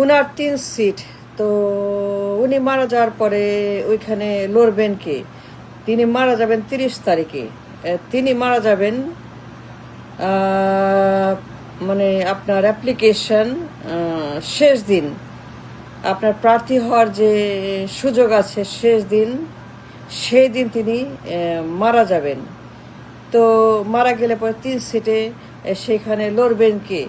উনার 3 সিট। তো উনি মারা যাওয়ার পরে ওইখানে লড়বেন কে? তিনি মারা যাবেন 30 তারিখে। তিনি মারা যাবেন মানে আপনার অ্যাপ্লিকেশন শেষ দিন, আপনার প্রার্থী হওয়ার যে সুযোগ আছে শেষ দিন, সেই দিন তিনি মারা যাবেন। তো মারা গেলে পরে 3 সিটে সেখানে লড়বেন কে?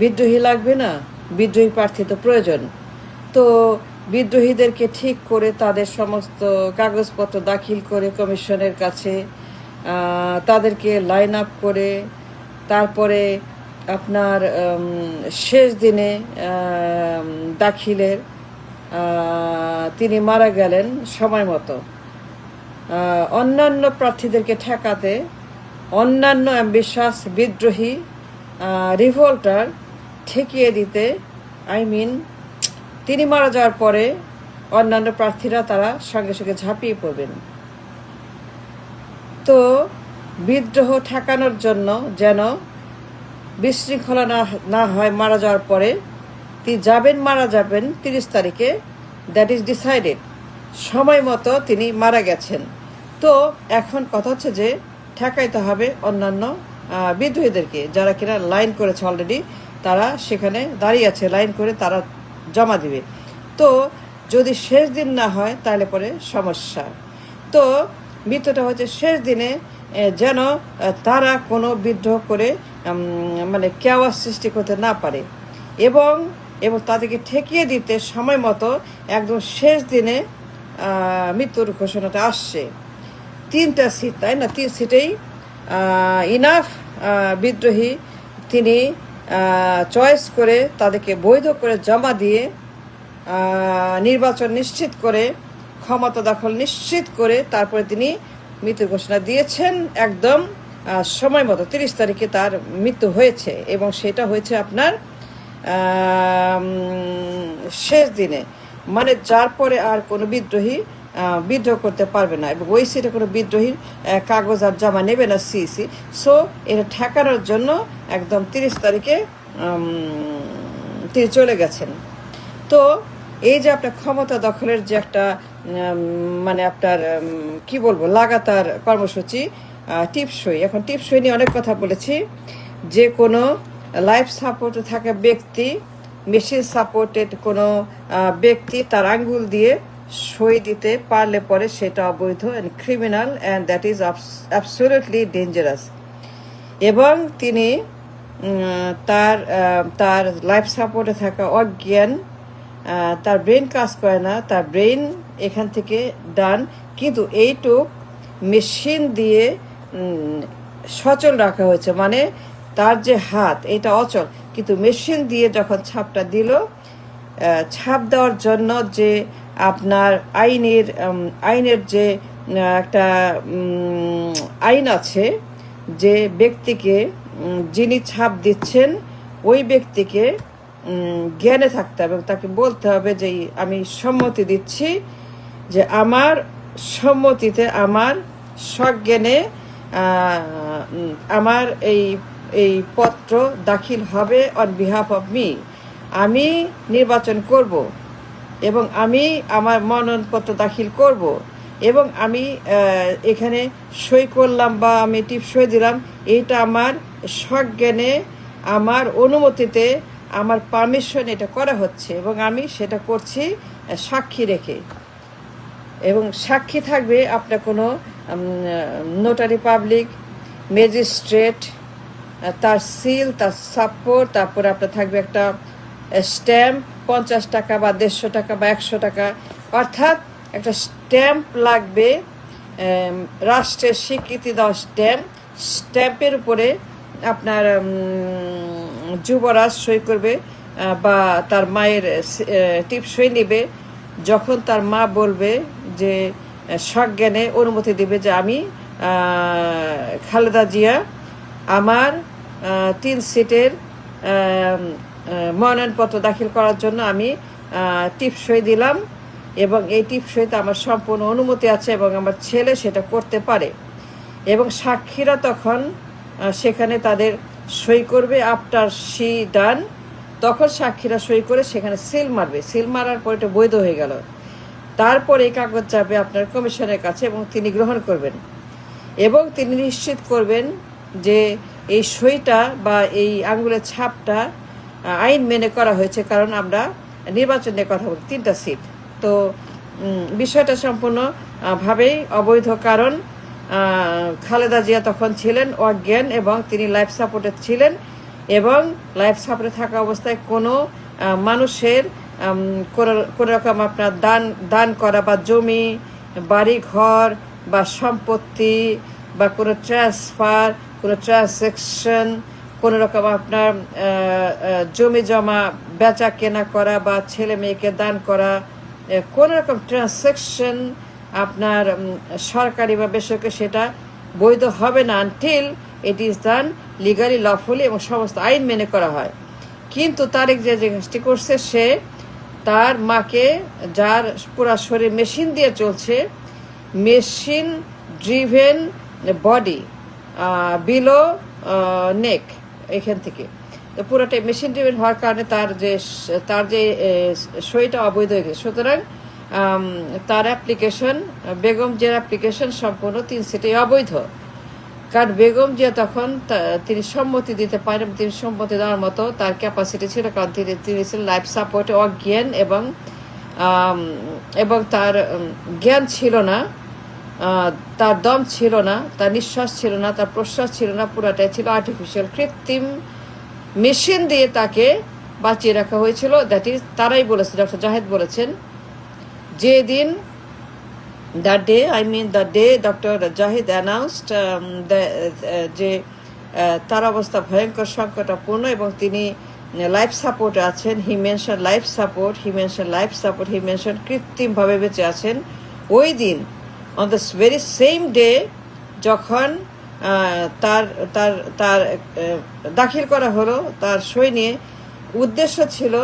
বিদ্রোহী লাগবে না? বিদ্রোহী প্রার্থী তো প্রয়োজন। তো বিদ্রোহীদেরকে ঠিক করে তাদের সমস্ত কাগজপত্র দাখিল করে কমিশনের কাছে তাদেরকে লাইন আপ করে তারপরে আপনার শেষ দিনে দাখিলের তিনি মারা গেলেন সময় মতো। অন্যান্য প্রার্থীদেরকে ঠেকাতে অন্যান্য অ্যাম্বিশাস বিদ্রোহী রিভোল্টার ঠেকিয়ে দিতে তিনি মারা যাওয়ার পরে অন্যান্য প্রার্থীরা তারা সঙ্গে সঙ্গে ঝাঁপিয়ে পড়বেন। তো বিদ্রোহ ঠেকানোর জন্য যেন বিশৃঙ্খলা না হয় মারা যাওয়ার পরে, তিনি মারা যাবেন 30 তারিখে, দ্যাট ইজ ডিসাইডেড। সময় মতো তিনি মারা গেছেন। তো এখন কথা হচ্ছে যে ঠেকাইতে হবে অন্যান্য বিদ্রোহীদেরকে, যারা কিনা লাইন করেছে অলরেডি, তারা সেখানে দাঁড়িয়ে আছে লাইন করে, তারা জমা দিবে। তো যদি শেষ দিন না হয় তাহলে পরে সমস্যা। তো মৃত্যুটা হচ্ছে শেষ দিনে, যেন তারা কোনো বিদ্রোহ করে মানে কেওয়াস সৃষ্টি করতে না পারে, এবং তাদেরকে ঠেকিয়ে দিতে সময় মতো একদম শেষ দিনে মৃত্যুর ঘোষণাটা আসছে। 3টা সিট, তাই না? 3 সিটেই ইনাফ বিদ্রোহী তিনি চয়েস করে তাদেরকে বৈধ করে জমা দিয়ে নির্বাচন নিশ্চিত করে ক্ষমতা দখল নিশ্চিত করে তারপরে তিনি মৃত্যুর ঘোষণা দিয়েছেন একদম সময় মতো। 30 তারিখে তার মৃত্যু হয়েছে, এবং সেটা হয়েছে আপনার শেষ দিনে, মানে যার পরে আর কোনো বিদ্রোহী বিদ্রোহ করতে পারবে না, এবং ওই সিটে কোনো বিদ্রোহীর কাগজ আর জমা নেবে না সিইসি। সো এটা ঠেকানোর জন্য একদম 30 তারিখে তিনি চলে গেছেন। তো এই যে আপনার ক্ষমতা দখলের যে একটা মানে আপনার কি বলবো লাগাতার কর্মসূচি, টিপসই। এখন টিপসই নিয়ে অনেক কথা বলেছি। যে কোনো লাইফ সাপোর্টে থাকা ব্যক্তি, মেশিন সাপোর্টেড কোনো ব্যক্তি তার আঙ্গুল দিয়ে সই দিতে পারলে পরে সেটা অবৈধ and criminal, and that is absolutely dangerous. এবং তিনি তার লাইফ সাপোর্টে থাকা অজ্ঞান, তার ব্রেন কাজ করে না, তার ব্রেন এখান থেকে ডান, কিন্তু এইটুক মেশিন দিয়ে সচল রাখা হয়েছে, মানে তার যে হাত এটা অচল, কিন্তু মেশিন দিয়ে যখন ছাপটা দিল, ছাপ দেওয়ার জন্য যে আপনার আইনের যে একটা আইন আছে, যে ব্যক্তিকে যিনি ছাপ দিচ্ছেন ওই ব্যক্তিকে জ্ঞানে থাকতে হবে, এবং তাকে বলতে হবে যে আমি সম্মতি দিচ্ছি, যে আমার সম্মতিতে আমার সজ্ঞানে আমার এই পত্র দাখিল হবে অন বিহাফ অফ মি। আমি নির্বাচন করব, এবং আমি আমার মনোনয়নপত্র দাখিল করব, এবং আমি এখানে সই করলাম বা আমি টিপ সই দিলাম, এইটা আমার সজ্ঞানে আমার অনুমতিতে আমার পারমিশন এটা করা হচ্ছে, এবং আমি সেটা করছি সাক্ষী রেখে। এবং সাক্ষী থাকবে আপনার কোনো নোটারি পাবলিক, ম্যাজিস্ট্রেট, তার সিল, তার সাপোর্ট, তারপরে আপনার থাকবে একটা স্ট্যাম্প 50 টাকা বা 150 টাকা বা 100 টাকা, অর্থাৎ একটা স্ট্যাম্প লাগবে, রাষ্ট্রের স্বীকৃতি দেওয়া স্ট্যাম্প। স্ট্যাম্পের উপরে আপনার যুবরাজ সই করবে বা তার মায়ের টিপ সই নেবে, যখন তার মা বলবে যে সজ্ঞানে অনুমতি দেবে যে আমি খালেদা জিয়া আমার 3 সিটের মনোনয়নপত্র দাখিল করার জন্য আমি টিপ সই দিলাম, এবং এই টিপ সইতে আমার সম্পূর্ণ অনুমতি আছে, এবং আমার ছেলে সেটা করতে পারে। এবং সাক্ষীরা তখন সেখানে তাদের সই করবে আফটার শি ডান, তখন সাক্ষীরা সই করে সেখানে সিল মারবে, সিল মারার পর এটা বৈধ হয়ে গেল। তারপরে এই কাগজ যাবে আপনার কমিশনের কাছে এবং তিনি গ্রহণ করবেন এবং তিনি নিশ্চিত করবেন যে এই সইটা বা এই আঙ্গুলের ছাপটা আইন মেনে করা হয়েছে, কারণ আমরা নির্বাচন নিয়ে কথা বলি 3টা সিট। তো বিষয়টা সম্পূর্ণ ভাবেই অবৈধ, কারণ খালেদা জিয়া তখন ছিলেন অজ্ঞান এবং তিনি লাইফ সাপোর্টে ছিলেন এবং লাইফ সাপোর্টে থাকা অবস্থায় কোনো মানুষের কোনো রকম আপনার দান করা বা জমি, বাড়ি ঘর বা সম্পত্তি বা কোনো ট্রান্সফার, কোনো ট্রানজ্যাকশন, কোনো রকম আপনার জমি জমা বেচা কেনা করা বা ছেলে মেয়েকে দান করা, কোনো রকম ট্রানজ্যাকশন আপনার সরকারি বা বেসরকারি সেটা বৈধ হবে না until it is done legally lawfully এবং সমস্ত আইন মেনে করা হয়। কিন্তু তারেক যে কাজটি করছে, সে তার মাকে, যার পুরা শরীর মেশিন দিয়ে চলছে, মেশিন ড্রিভেন বডি বিলো নেক, এখান থেকে তো পুরোটাই মেশিন ড্রিভেন হওয়ার কারণে তার যে সইটা অবৈধ হয়ে গেছে। সুতরাং তার অ্যাপ্লিকেশন, বেগম জিয়ার অ্যাপ্লিকেশন সম্পূর্ণ 3 সিটেই অবৈধ, কারণ বেগম জিয়া তখন তিনি সম্মতি দিতে পারেন, তিনি সম্মতি দেওয়ার মতো তার ক্যাপাসিটি ছিল, কারণ তিনি ছিলেন লাইফ সাপোর্টে অজ্ঞান এবং তার জ্ঞান ছিল না, তার দম ছিল না, তার নিঃশ্বাস ছিল না, তার প্রশ্বাস ছিল না, পুরাটাই ছিল আর্টিফিশিয়াল, কৃত্রিম মেশিন দিয়ে তাকে বাঁচিয়ে রাখা হয়েছিল। দ্যাট ইজ, তারাই বলেছে, ডক্টর জাহেদ বলেছেন, যেদিন the day Dr. Jahid announced যে তার অবস্থা ভয়ঙ্কর সংকটাপূর্ণ এবং তিনি লাইফ সাপোর্টে আছেন, হি মেনশন লাইফ সাপোর্ট, কৃত্রিমভাবে বেঁচে আছেন। ওই দিন on the very same day যখন তার তার তার দাখিল করা হলো তার সই নিয়ে, উদ্দেশ্য ছিল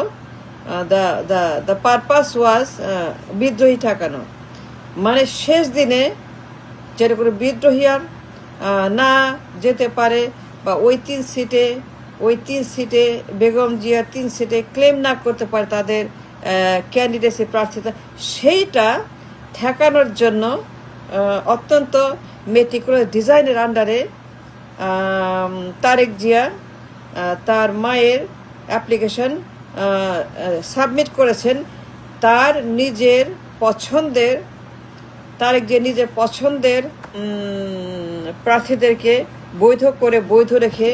দ্য পারপাস ওয়াজ বিদ্রোহী ঠেকানো, মানে শেষ দিনে যেটা করে বিদ্রোহী আর না যেতে পারে বা ওই 3 সিটে বেগম জিয়ার 3 সিটে ক্লেম না করতে পারে তাদের ক্যান্ডিডেটসি প্রার্থিতা, সেইটা ঠেকানোর জন্য অত্যন্ত মেটিকুলাস ডিজাইনের আন্ডারে তারেক জিয়া তার মায়ের অ্যাপ্লিকেশন সাবমিট করেছেন। তার নিজের পছন্দের প্রার্থীদেরকে বৈধ রেখে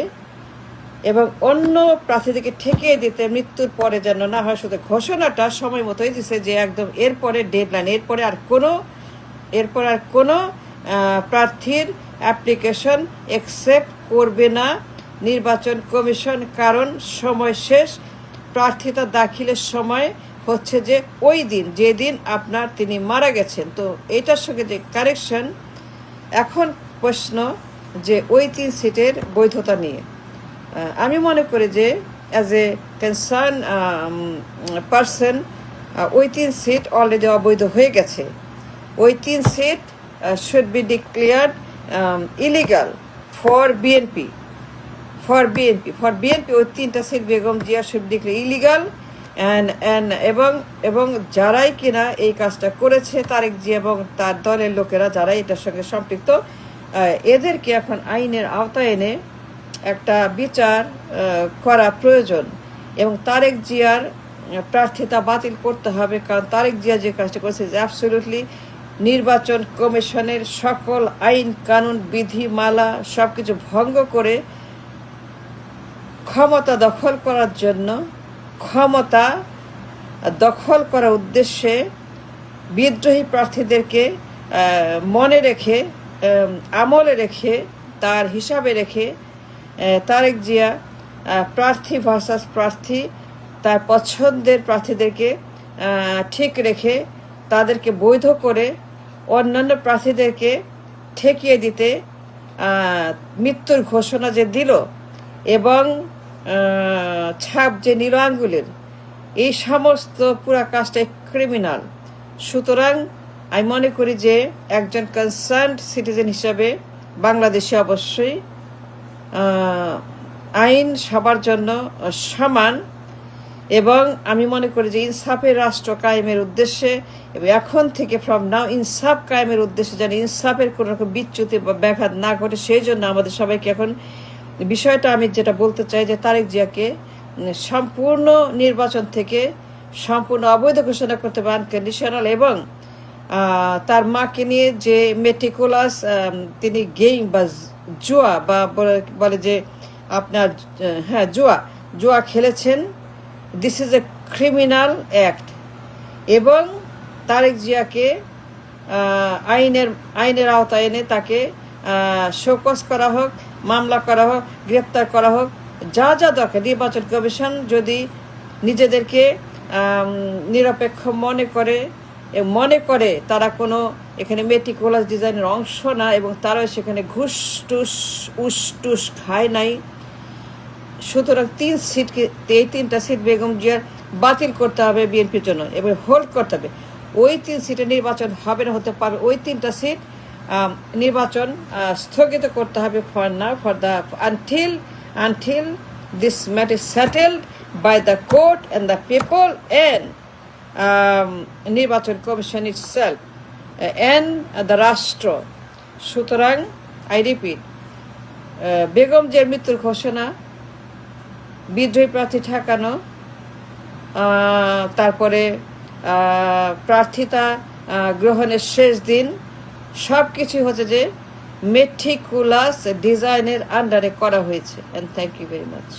এবং অন্য প্রার্থীদেরকে ঠেকিয়ে দিতে, মৃত্যুর পরে যেন না হয়। শুধু ঘোষণাটা সময় মতোই দিছে যে একদম এরপরে ডেডলাইন, এরপরে আর কোনো প্রার্থীর অ্যাপ্লিকেশন অ্যাকসেপ্ট করবে না নির্বাচন কমিশন, কারণ সময় শেষ। প্রার্থিতা দাখিলের সময় হচ্ছে যে ওই দিন যেদিন তিনি মারা গেছেন। তো এটার সঙ্গে যে কারেকশন, এখন প্রশ্ন যে ওই 3 সিটের বৈধতা নিয়ে আমি মনে করি যে অ্যাজ এ কনসার্ন পারসন ওই 3 সিট অলরেডি অবৈধ হয়ে গেছে। ওই 3 seat should be declared illegal for BNP ওই 3টা seat Begum Zia should declare illegal এবং যারাই কিনা এই কাজটা করেছে, তারেক জিয়া এবং তার দলের লোকেরা যারা এটার সঙ্গে সম্পৃক্ত, এদেরকে এখন আইনের আওতায় এনে একটা বিচার করা প্রয়োজন এবং তারেক জিয়ার প্রার্থিতা বাতিল করতে হবে, কারণ তারেক জিয়া যে কাজটা করেছে অ্যাবসলিউটলি নির্বাচন কমিশনের সকল আইন কানুন বিধিমালা সবকিছু ভঙ্গ করে ক্ষমতা দখল করার উদ্দেশ্যে বিদ্রোহী প্রার্থীদেরকে মনে রেখে, আমলে রেখে, তার হিসাবে রেখে তারেক জিয়া প্রার্থী ভার্সাস প্রার্থী, তার পছন্দের প্রার্থীদেরকে ঠিক রেখে তাদেরকে বৈধ করে অন্যান্য প্রার্থীদেরকে ঠেকিয়ে দিতে মৃত্যুর ঘোষণা যে দিল এবং ছাপ যে নিল আঙ্গুলের, এই সমস্ত পুরা কাজটা ক্রিমিনাল। সুতরাং আমি মনে করি যে একজন কনসার্নড সিটিজেন হিসাবে বাংলাদেশে অবশ্যই আইন সবার জন্য সমান এবং আমি মনে করি যে ইনসাফের রাষ্ট্র কায়েমের উদ্দেশ্যে এবং এখন থেকে ফ্রম নাও ইনসাফ কায়েমের উদ্দেশ্যে যেন ইনসাফের কোনো রকম বিচ্যুতি বা ব্যাঘাত না ঘটে, সেই জন্য আমাদের সবাইকে এখন বিষয়টা আমি যেটা বলতে চাই যে তারেক জিয়াকে সম্পূর্ণ নির্বাচন থেকে সম্পূর্ণ অবৈধ ঘোষণা করতে হবে আনকন্ডিশনাল, এবং তার মাকে নিয়ে যে মেটিকুলাস তিনি গেম বা জুয়া বা বলে যে আপনার হ্যাঁ জুয়া খেলেছেন, this is a criminal act. এবং তারেক জিয়াকে আইনের আওতায় এনে তাকে শোকজ করা হোক, মামলা করা হোক, গ্রেপ্তার করা হোক, যা যা দরকার। নির্বাচন কমিশন যদি নিজেদেরকে নিরপেক্ষ মনে করে তারা কোনো এখানে মেটিকুলাস ডিজাইনের অংশ না, এবং তারাও সেখানে ঘুষ টুস উস খায় নাই, সুতরাং 3টা সিট বেগম জিয়ার বাতিল করতে হবে বিএনপির জন্য এবং হোল্ড করতে হবে। ওই 3 সিটে নির্বাচন হবে না, হতে পারবে ওই 3টা সিট নির্বাচন স্থগিত করতে হবে for the until this matter is settled by the court and the people and নির্বাচন কমিশন ইটসেলফ অ্যান্ড দ্য রাষ্ট্র। সুতরাং আই রিপিট, বেগম জিয়ার মৃত্যুর ঘোষণা, বিদ্রোহী প্রার্থী ঠেকানো, তারপরে প্রার্থিতা গ্রহণের শেষ দিন, সব কিছুই হচ্ছে যে মেটিকুলাস ডিজাইনের আন্ডারে করা হয়েছে। And thank you very much.